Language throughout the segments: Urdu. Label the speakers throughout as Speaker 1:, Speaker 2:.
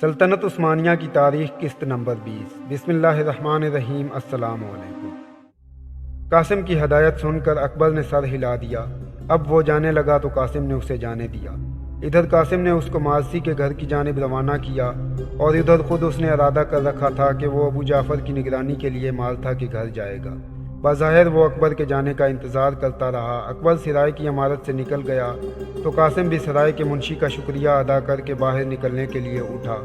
Speaker 1: سلطنت عثمانیہ کی تاریخ قسط نمبر 20 بسم اللہ الرحمن الرحیم السلام علیکم۔ قاسم کی ہدایت سن کر اکبر نے سر ہلا دیا۔ اب وہ جانے لگا تو قاسم نے اسے جانے دیا۔ ادھر قاسم نے اس کو ماضی کے گھر کی جانب روانہ کیا اور ادھر خود اس نے ارادہ کر رکھا تھا کہ وہ ابو جعفر کی نگرانی کے لیے مالتھا کے گھر جائے گا۔ بظاہر وہ اکبر کے جانے کا انتظار کرتا رہا۔ اکبر سرائے کی عمارت سے نکل گیا تو قاسم بھی سرائے کے منشی کا شکریہ ادا کر کے باہر نکلنے کے لیے اٹھا۔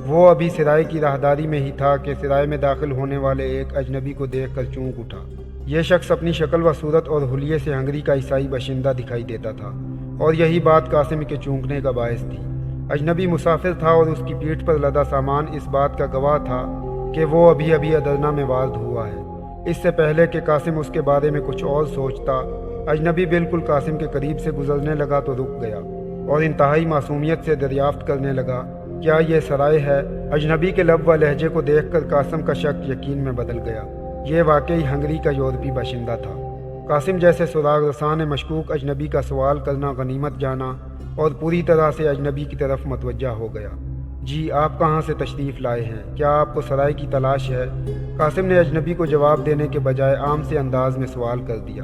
Speaker 1: وہ ابھی سرائے کی راہداری میں ہی تھا کہ سرائے میں داخل ہونے والے ایک اجنبی کو دیکھ کر چونک اٹھا۔ یہ شخص اپنی شکل و صورت اور حلیے سے ہنگری کا عیسائی باشندہ دکھائی دیتا تھا اور یہی بات قاسم کے چونکنے کا باعث تھی۔ اجنبی مسافر تھا اور اس کی پیٹھ پر لدا سامان اس بات کا گواہ تھا کہ وہ ابھی ادرنا میں وارد ہوا ہے۔ اس سے پہلے کہ قاسم اس کے بارے میں کچھ اور سوچتا، اجنبی بالکل قاسم کے قریب سے گزرنے لگا تو رک گیا اور انتہائی معصومیت سے دریافت کرنے لگا، کیا یہ سرائے ہے؟ اجنبی کے لب و لہجے کو دیکھ کر قاسم کا شک یقین میں بدل گیا۔ یہ واقعی ہنگری کا یورپی باشندہ تھا۔ قاسم جیسے سراغ رساں نے مشکوک اجنبی کا سوال کرنا غنیمت جانا اور پوری طرح سے اجنبی کی طرف متوجہ ہو گیا۔ جی آپ کہاں سے تشریف لائے ہیں؟ کیا آپ کو سرائے کی تلاش ہے؟ قاسم نے اجنبی کو جواب دینے کے بجائے عام سے انداز میں سوال کر دیا۔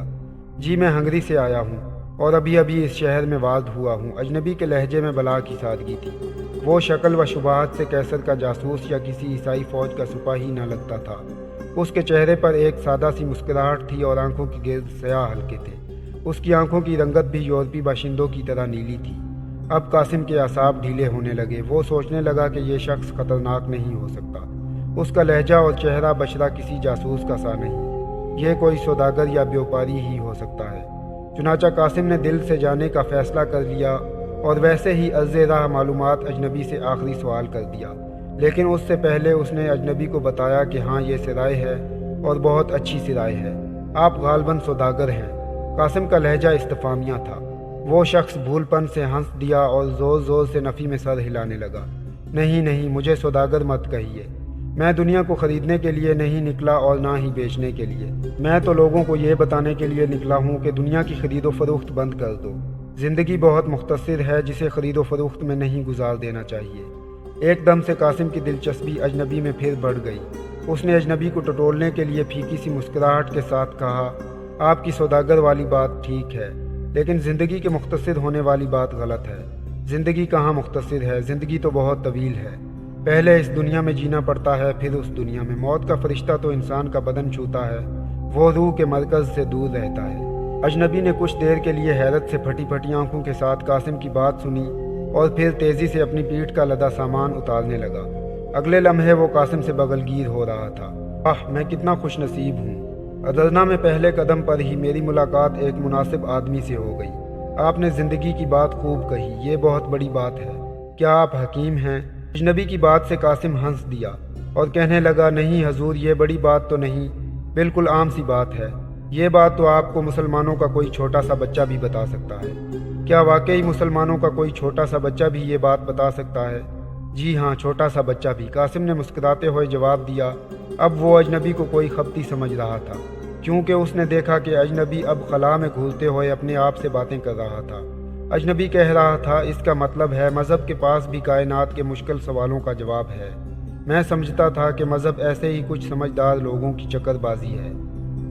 Speaker 1: جی میں ہنگری سے آیا ہوں اور ابھی اس شہر میں وارد ہوا ہوں۔ اجنبی کے لہجے میں بلا کی سادگی تھی۔ وہ شکل و شباہت سے کیسر کا جاسوس یا کسی عیسائی فوج کا سپاہی نہ لگتا تھا۔ اس کے چہرے پر ایک سادہ سی مسکراہٹ تھی اور آنکھوں کی گرد سیاہ حلقے تھے۔ اس کی آنکھوں کی رنگت بھی یورپی باشندوں کی طرح نیلی تھی۔ اب قاسم کے اعصاب ڈھیلے ہونے لگے۔ وہ سوچنے لگا کہ یہ شخص خطرناک نہیں ہو سکتا۔ اس کا لہجہ اور چہرہ بشرہ کسی جاسوس کا سا نہیں، یہ کوئی سوداگر یا بیوپاری ہی ہو سکتا ہے۔ چنانچہ قاسم نے دل سے جانے کا فیصلہ کر لیا اور ویسے ہی عرض راہ معلومات اجنبی سے آخری سوال کر دیا، لیکن اس سے پہلے اس نے اجنبی کو بتایا کہ ہاں یہ سرائے ہے اور بہت اچھی سرائے ہے۔ آپ غالباً سوداگر ہیں۔ قاسم کا لہجہ استفہامیہ تھا۔ وہ شخص بھول پن سے ہنس دیا اور زور زور سے نفی میں سر ہلانے لگا۔ نہیں، مجھے سوداگر مت کہیے۔ میں دنیا کو خریدنے کے لیے نہیں نکلا اور نہ ہی بیچنے کے لیے۔ میں تو لوگوں کو یہ بتانے کے لیے نکلا ہوں کہ دنیا کی خرید و فروخت بند کر دو۔ زندگی بہت مختصر ہے جسے خرید و فروخت میں نہیں گزار دینا چاہیے۔ ایک دم سے قاسم کی دلچسپی اجنبی میں پھر بڑھ گئی۔ اس نے اجنبی کو ٹٹولنے کے لیے پھیکی سی مسکراہٹ کے ساتھ کہا، آپ کی سوداگر والی بات ٹھیک ہے، لیکن زندگی کے مختصر ہونے والی بات غلط ہے۔ زندگی کہاں مختصر ہے؟ زندگی تو بہت طویل ہے۔ پہلے اس دنیا میں جینا پڑتا ہے، پھر اس دنیا میں۔ موت کا فرشتہ تو انسان کا بدن چھوتا ہے، وہ روح کے مرکز سے دور رہتا ہے۔ اجنبی نے کچھ دیر کے لیے حیرت سے پھٹی پھٹی آنکھوں کے ساتھ قاسم کی بات سنی اور پھر تیزی سے اپنی پیٹھ کا لدا سامان اتارنے لگا۔ اگلے لمحے وہ قاسم سے بغل گیر ہو رہا تھا۔ میں کتنا خوش نصیب ہوں۔ ادرنا میں پہلے قدم پر ہی میری ملاقات ایک مناسب آدمی سے ہو گئی۔ آپ نے زندگی کی بات خوب کہی، یہ بہت بڑی بات ہے۔ کیا آپ حکیم ہیں؟ اجنبی کی بات سے قاسم ہنس دیا اور کہنے لگا، نہیں حضور، یہ بڑی بات تو نہیں، بالکل عام سی بات ہے۔ یہ بات تو آپ کو مسلمانوں کا کوئی چھوٹا سا بچہ بھی بتا سکتا ہے۔ کیا واقعی مسلمانوں کا کوئی چھوٹا سا بچہ بھی یہ بات بتا سکتا ہے؟ جی ہاں، چھوٹا سا بچہ بھی، قاسم نے مسکراتے ہوئے جواب دیا۔ اب وہ اجنبی کو کوئی خبتی سمجھ رہا تھا، کیونکہ اس نے دیکھا کہ اجنبی اب خلا میں گھولتے ہوئے اپنے آپ سے باتیں کر رہا تھا۔ اجنبی کہہ رہا تھا، اس کا مطلب ہے مذہب کے پاس بھی کائنات کے مشکل سوالوں کا جواب ہے۔ میں سمجھتا تھا کہ مذہب ایسے ہی کچھ سمجھدار لوگوں کی چکر بازی ہے۔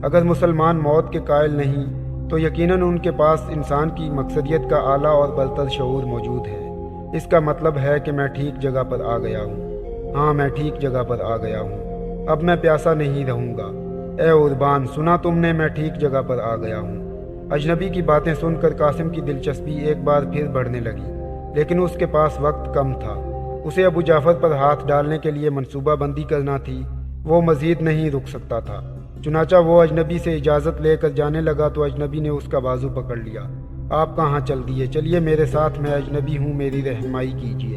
Speaker 1: اگر مسلمان موت کے قائل نہیں تو یقیناً ان کے پاس انسان کی مقصدیت کا اعلیٰ اور برتر شعور موجود ہے۔ اس کا مطلب ہے کہ میں ٹھیک جگہ پر آ گیا ہوں۔ ہاں، میں ٹھیک جگہ پر آ گیا ہوں۔ اب میں پیاسا نہیں رہوں گا۔ اے عربان، سنا تم نے؟ میں ٹھیک جگہ پر آ گیا ہوں۔ اجنبی کی باتیں سن کر قاسم کی دلچسپی ایک بار پھر بڑھنے لگی، لیکن اس کے پاس وقت کم تھا۔ اسے ابو جعفر پر ہاتھ ڈالنے کے لیے منصوبہ بندی کرنا تھی۔ وہ مزید نہیں رک سکتا تھا۔ چنانچہ وہ اجنبی سے اجازت لے کر جانے لگا تو اجنبی نے اس کا بازو پکڑ لیا۔ آپ کہاں چل دیے؟ چلیے میرے ساتھ، میں اجنبی ہوں، میری رہنمائی کیجیے۔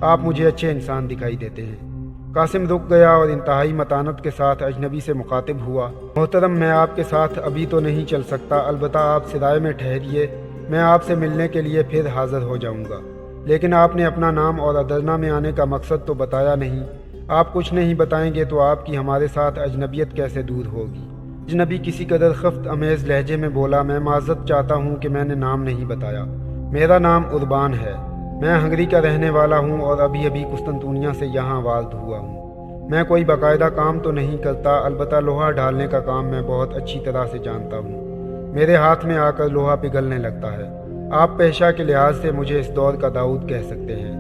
Speaker 1: آپ مجھے اچھے انسان دکھائی دیتے ہیں۔ قاسم رک گیا اور انتہائی متانت کے ساتھ اجنبی سے مخاطب ہوا، محترم، میں آپ کے ساتھ ابھی تو نہیں چل سکتا، البتہ آپ سرائے میں ٹھہریے، میں آپ سے ملنے کے لیے پھر حاضر ہو جاؤں گا۔ لیکن آپ نے اپنا نام اور ادرنا میں آنے کا مقصد تو بتایا نہیں۔ آپ کچھ نہیں بتائیں گے تو آپ کی ہمارے ساتھ اجنبیت کیسے دور ہوگی؟ اجنبی کسی قدر خفت امیز لہجے میں بولا، میں معذرت چاہتا ہوں کہ میں نے نام نہیں بتایا۔ میرا نام عربان ہے۔ میں ہنگری کا رہنے والا ہوں اور ابھی ابھی قسطنطنیہ سے یہاں والد ہوا ہوں۔ میں کوئی باقاعدہ کام تو نہیں کرتا، البتہ لوہا ڈھالنے کا کام میں بہت اچھی طرح سے جانتا ہوں۔ میرے ہاتھ میں آ کر لوہا پگھلنے لگتا ہے۔ آپ پیشہ کے لحاظ سے مجھے اس دور کا داؤد کہہ سکتے ہیں۔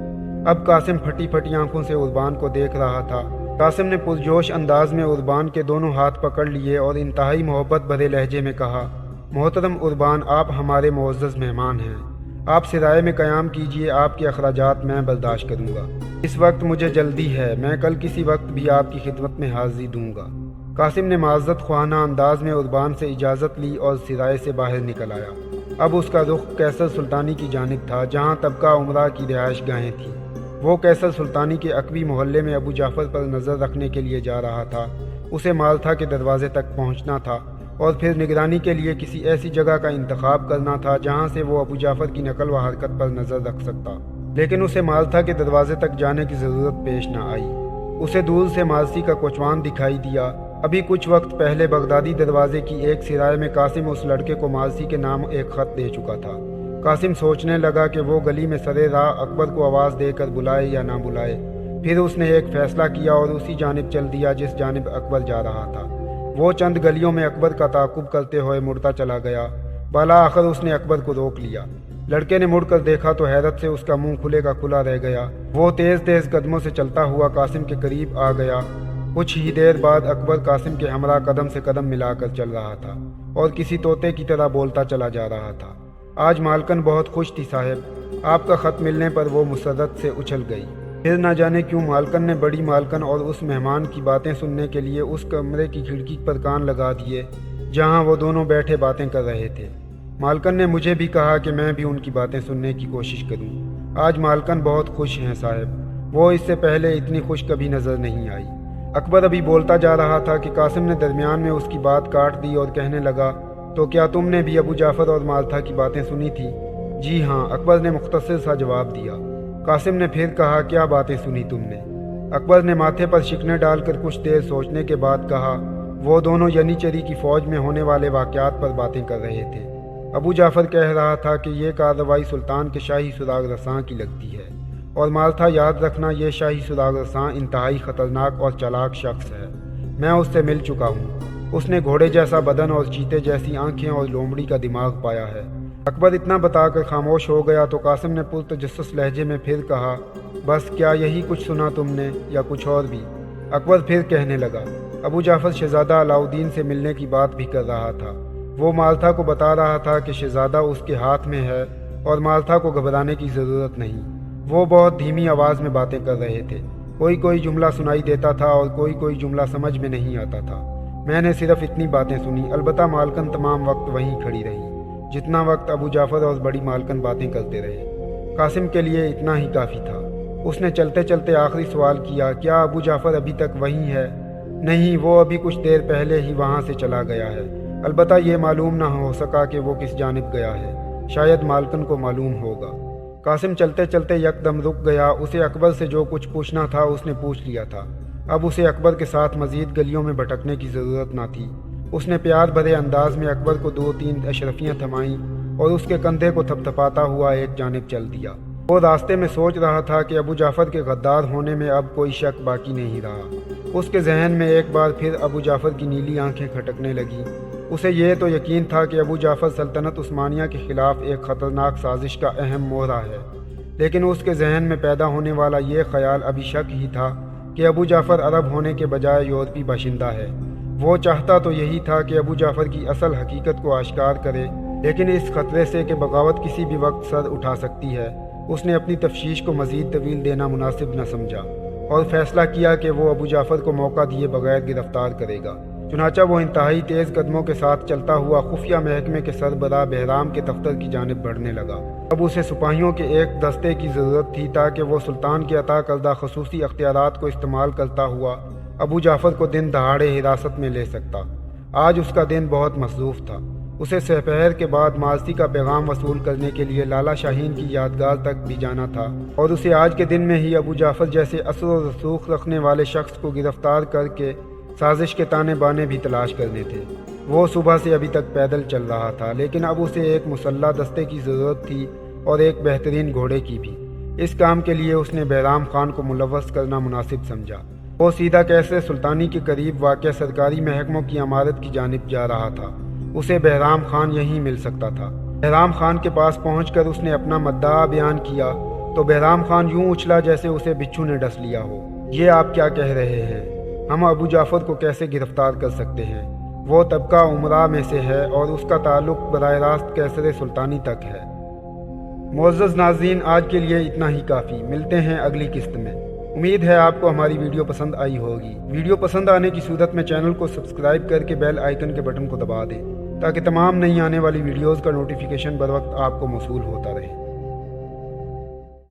Speaker 1: اب قاسم پھٹی پھٹی آنکھوں سے عربان کو دیکھ رہا تھا۔ قاسم نے پرجوش انداز میں عربان کے دونوں ہاتھ پکڑ لیے اور انتہائی محبت بھرے لہجے میں کہا، محترم عربان، آپ ہمارے معزز مہمان ہیں۔ آپ سرائے میں قیام کیجیے، آپ کے اخراجات میں برداشت کروں گا۔ اس وقت مجھے جلدی ہے، میں کل کسی وقت بھی آپ کی خدمت میں حاضری دوں گا۔ قاسم نے معذرت خواہانہ انداز میں عربان سے اجازت لی اور سرائے سے باہر نکل آیا۔ اب اس کا رخ قیصر سلطانی کی جانب تھا، جہاں طبقہ عمرہ کی رہائش گاہیں تھیں۔ وہ قیصر سلطانی کے عقبی محلے میں ابو جعفر پر نظر رکھنے کے لیے جا رہا تھا۔ اسے مالتھا کے دروازے تک پہنچنا تھا اور پھر نگرانی کے لیے کسی ایسی جگہ کا انتخاب کرنا تھا جہاں سے وہ ابو جعفر کی نقل و حرکت پر نظر رکھ سکتا، لیکن اسے مالتھا کے دروازے تک جانے کی ضرورت پیش نہ آئی۔ اسے دور سے مارسی کا کوچوان دکھائی دیا۔ ابھی کچھ وقت پہلے بغدادی دروازے کی ایک سرائے میں قاسم اس لڑکے کو مارسی کے نام ایک خط دے چکا تھا۔ قاسم سوچنے لگا کہ وہ گلی میں سرے راہ اکبر کو آواز دے کر بلائے یا نہ بلائے۔ پھر اس نے ایک فیصلہ کیا اور اسی جانب چل دیا جس جانب اکبر جا رہا تھا۔ وہ چند گلیوں میں اکبر کا تعاقب کرتے ہوئے مڑتا چلا گیا۔ بالآخر اس نے اکبر کو روک لیا۔ لڑکے نے مڑ کر دیکھا تو حیرت سے اس کا منہ کھلے کا کھلا رہ گیا۔ وہ تیز تیز قدموں سے چلتا ہوا قاسم کے قریب آ گیا۔ کچھ ہی دیر بعد اکبر قاسم کے ہمراہ قدم سے قدم ملا کر چل رہا تھا اور کسی طوطے کی طرح بولتا چلا جا رہا تھا۔ آج مالکن بہت خوش تھی صاحب، آپ کا خط ملنے پر وہ مسرت سے اچھل گئی۔ پھر نہ جانے کیوں مالکن نے بڑی مالکن اور اس مہمان کی باتیں سننے کے لیے اس کمرے کی کھڑکی پر کان لگا دیے جہاں وہ دونوں بیٹھے باتیں کر رہے تھے۔ مالکن نے مجھے بھی کہا کہ میں بھی ان کی باتیں سننے کی کوشش کروں۔ آج مالکن بہت خوش ہیں صاحب، وہ اس سے پہلے اتنی خوش کبھی نظر نہیں آئی۔ اکبر ابھی بولتا جا رہا تھا کہ قاسم نے درمیان میں اس کی بات کاٹ دی اور کہنے لگا، تو کیا تم نے بھی ابو جعفر اور مالتھا کی باتیں سنی تھی؟ جی ہاں، اکبر نے مختصر سا جواب دیا۔ قاسم نے پھر کہا، کیا باتیں سنی تم نے؟ اکبر نے ماتھے پر شکنے ڈال کر کچھ دیر سوچنے کے بعد کہا، وہ دونوں ینیچری کی فوج میں ہونے والے واقعات پر باتیں کر رہے تھے۔ ابو جعفر کہہ رہا تھا کہ یہ کارروائی سلطان کے شاہی سراغ رساں کی لگتی ہے، اور مالتھا یاد رکھنا یہ شاہی سراغ رساں انتہائی خطرناک اور چالاک شخص ہے۔ میں اس سے مل چکا ہوں۔ اس نے گھوڑے جیسا بدن اور چیتے جیسی آنکھیں اور لومڑی کا دماغ پایا ہے۔ اکبر اتنا بتا کر خاموش ہو گیا تو قاسم نے پرتجسس لہجے میں پھر کہا، بس کیا یہی کچھ سنا تم نے یا کچھ اور بھی؟ اکبر پھر کہنے لگا، ابو جعفر شہزادہ علاؤدین سے ملنے کی بات بھی کر رہا تھا۔ وہ مالتھا کو بتا رہا تھا کہ شہزادہ اس کے ہاتھ میں ہے اور مالتھا کو گھبرانے کی ضرورت نہیں۔ وہ بہت دھیمی آواز میں باتیں کر رہے تھے، کوئی کوئی جملہ سنائی دیتا تھا اور کوئی کوئی جملہ سمجھ میں نہیں آتا تھا۔ میں نے صرف اتنی باتیں سنی، البتہ مالکن تمام وقت وہیں کھڑی رہی جتنا وقت ابو جعفر اور بڑی مالکن باتیں کرتے رہے۔ قاسم کے لیے اتنا ہی کافی تھا۔ اس نے چلتے چلتے آخری سوال کیا، کیا ابو جعفر ابھی تک وہیں ہے؟ نہیں، وہ ابھی کچھ دیر پہلے ہی وہاں سے چلا گیا ہے، البتہ یہ معلوم نہ ہو سکا کہ وہ کس جانب گیا ہے، شاید مالکن کو معلوم ہوگا۔ قاسم چلتے چلتے یکدم رک گیا۔ اسے اکبر سے جو کچھ پوچھنا تھا اس نے پوچھ لیا تھا۔ اب اسے اکبر کے ساتھ مزید گلیوں میں بھٹکنے کی ضرورت نہ تھی۔ اس نے پیار بھرے انداز میں اکبر کو 2-3 اشرفیاں تھمائیں اور اس کے کندھے کو تھپتھپاتا ہوا ایک جانب چل دیا۔ وہ راستے میں سوچ رہا تھا کہ ابو جعفر کے غدار ہونے میں اب کوئی شک باقی نہیں رہا۔ اس کے ذہن میں ایک بار پھر ابو جعفر کی نیلی آنکھیں کھٹکنے لگیں۔ اسے یہ تو یقین تھا کہ ابو جعفر سلطنت عثمانیہ کے خلاف ایک خطرناک سازش کا اہم مہرہ ہے، لیکن اس کے ذہن میں پیدا ہونے والا یہ خیال ابھی شک ہی تھا کہ ابو جعفر عرب ہونے کے بجائے یورپی باشندہ ہے۔ وہ چاہتا تو یہی تھا کہ ابو جعفر کی اصل حقیقت کو آشکار کرے، لیکن اس خطرے سے کہ بغاوت کسی بھی وقت سر اٹھا سکتی ہے، اس نے اپنی تفتیش کو مزید طویل دینا مناسب نہ سمجھا اور فیصلہ کیا کہ وہ ابو جعفر کو موقع دیے بغیر گرفتار کرے گا۔ چنانچہ وہ انتہائی تیز قدموں کے ساتھ چلتا ہوا خفیہ محکمے کے سربراہ بہرام کے دفتر کی جانب بڑھنے لگا۔ اب اسے سپاہیوں کے ایک دستے کی ضرورت تھی تاکہ وہ سلطان کے عطا کردہ خصوصی اختیارات کو استعمال کرتا ہوا ابو جعفر کو دن دہاڑے حراست میں لے سکتا۔ آج اس کا دن بہت مصروف تھا۔ اسے سپہر کے بعد مارسی کا پیغام وصول کرنے کے لیے لالا شاہین کی یادگار تک بھی جانا تھا، اور اسے آج کے دن میں ہی ابو جعفر جیسے اثر و رسوخ رکھنے والے شخص کو گرفتار کر کے سازش کے تانے بانے بھی تلاش کرنے تھے۔ وہ صبح سے ابھی تک پیدل چل رہا تھا، لیکن اب اسے ایک مسلح دستے کی ضرورت تھی اور ایک بہترین گھوڑے کی بھی۔ اس کام کے لیے اس نے بہرام خان کو ملوث کرنا مناسب سمجھا۔ وہ سیدھا قصر سلطانی کے قریب واقع سرکاری محکموں کی عمارت کی جانب جا رہا تھا۔ اسے بہرام خان یہیں مل سکتا تھا۔ بہرام خان کے پاس پہنچ کر اس نے اپنا مدعا بیان کیا تو بہرام خان یوں اچھلا جیسے اسے بچھو نے ڈس لیا ہو۔ یہ آپ کیا کہہ رہے ہیں؟ ہم ابو جعفر کو کیسے گرفتار کر سکتے ہیں؟ وہ طبقہ عمرا میں سے ہے اور اس کا تعلق براہ راست قیصر سلطانی تک ہے۔ معزز ناظرین، آج کے لیے اتنا ہی کافی۔ ملتے ہیں اگلی قسط میں۔ امید ہے آپ کو ہماری ویڈیو پسند آئی ہوگی۔ ویڈیو پسند آنے کی صورت میں چینل کو سبسکرائب کر کے بیل آئیکن کے بٹن کو دبا دیں تاکہ تمام نئی آنے والی ویڈیوز کا نوٹیفیکیشن بر وقت آپ کو موصول ہوتا رہے۔